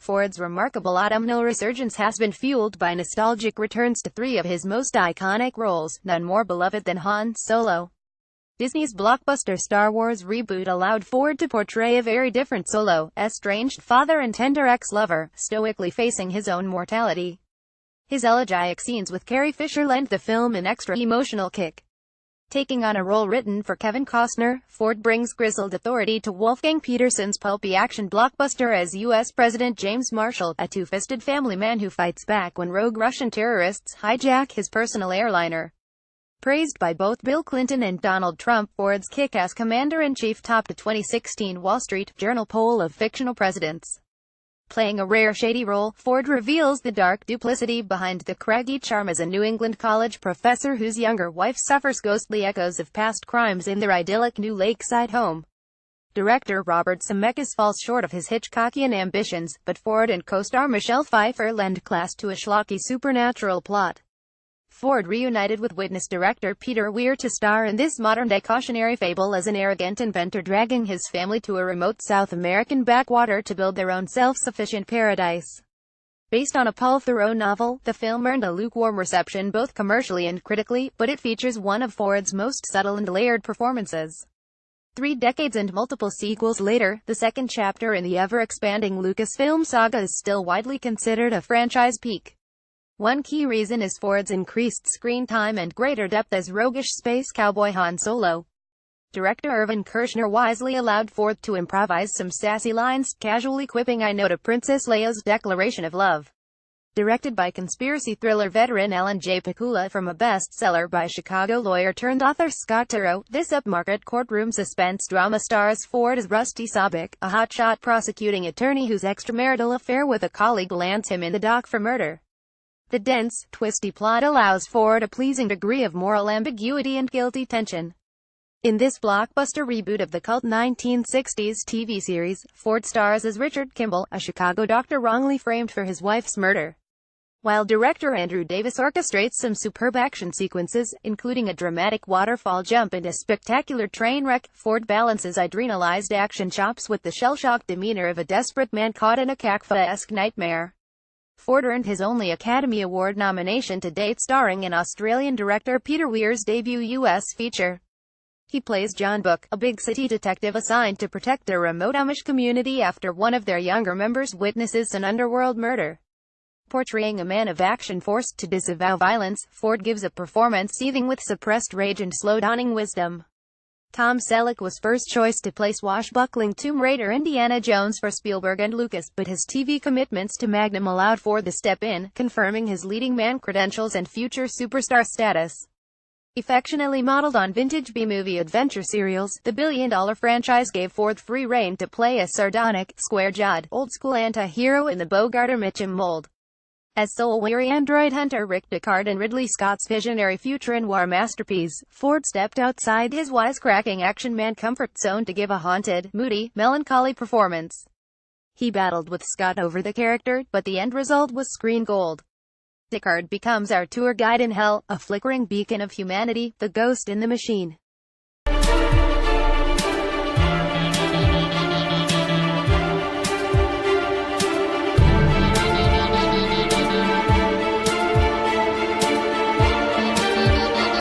Ford's remarkable autumnal resurgence has been fueled by nostalgic returns to three of his most iconic roles, none more beloved than Han Solo. Disney's blockbuster Star Wars reboot allowed Ford to portray a very different Solo, estranged father and tender ex-lover, stoically facing his own mortality. His elegiac scenes with Carrie Fisher lent the film an extra emotional kick. Taking on a role written for Kevin Costner, Ford brings grizzled authority to Wolfgang Petersen's pulpy action blockbuster as U.S. President James Marshall, a two-fisted family man who fights back when rogue Russian terrorists hijack his personal airliner. Praised by both Bill Clinton and Donald Trump, Ford's kick-ass commander-in-chief topped a 2016 Wall Street Journal poll of fictional presidents. Playing a rare shady role, Ford reveals the dark duplicity behind the craggy charm as a New England college professor whose younger wife suffers ghostly echoes of past crimes in their idyllic new lakeside home. Director Robert Zemeckis falls short of his Hitchcockian ambitions, but Ford and co-star Michelle Pfeiffer lend class to a schlocky supernatural plot. Ford reunited with Witness director Peter Weir to star in this modern-day cautionary fable as an arrogant inventor dragging his family to a remote South American backwater to build their own self-sufficient paradise. Based on a Paul Theroux novel, the film earned a lukewarm reception both commercially and critically, but it features one of Ford's most subtle and layered performances. 3 decades and multiple sequels later, the second chapter in the ever-expanding Lucasfilm saga is still widely considered a franchise peak. One key reason is Ford's increased screen time and greater depth as roguish space cowboy Han Solo. Director Irvin Kershner wisely allowed Ford to improvise some sassy lines, casually quipping "I know" to Princess Leia's declaration of love. Directed by conspiracy thriller veteran Alan J. Pakula from a bestseller by Chicago lawyer-turned-author Scott Turow, this upmarket courtroom suspense drama stars Ford as Rusty Sobek, a hotshot prosecuting attorney whose extramarital affair with a colleague lands him in the dock for murder. The dense, twisty plot allows Ford a pleasing degree of moral ambiguity and guilty tension. In this blockbuster reboot of the cult 1960s TV series, Ford stars as Richard Kimball, a Chicago doctor wrongly framed for his wife's murder. While director Andrew Davis orchestrates some superb action sequences, including a dramatic waterfall jump and a spectacular train wreck, Ford balances adrenalized action chops with the shell-shocked demeanor of a desperate man caught in a Kafkaesque nightmare. Ford earned his only Academy Award nomination to date, starring in Australian director Peter Weir's debut U.S. feature. He plays John Book, a big-city detective assigned to protect a remote Amish community after one of their younger members witnesses an underworld murder. Portraying a man of action forced to disavow violence, Ford gives a performance seething with suppressed rage and slow-dawning wisdom. Tom Selleck was first choice to play swashbuckling Tomb Raider Indiana Jones for Spielberg and Lucas, but his TV commitments to Magnum allowed Ford to step in, confirming his leading man credentials and future superstar status. Affectionately modeled on vintage B-movie adventure serials, the billion-dollar franchise gave Ford free rein to play a sardonic, square-jawed, old-school anti-hero in the Bogart or Mitchum mold. As soul-weary android hunter Rick Deckard in Ridley Scott's visionary future noir masterpiece, Ford stepped outside his wisecracking action man comfort zone to give a haunted, moody, melancholy performance. He battled with Scott over the character, but the end result was screen gold. Deckard becomes our tour guide in hell, a flickering beacon of humanity, the ghost in the machine.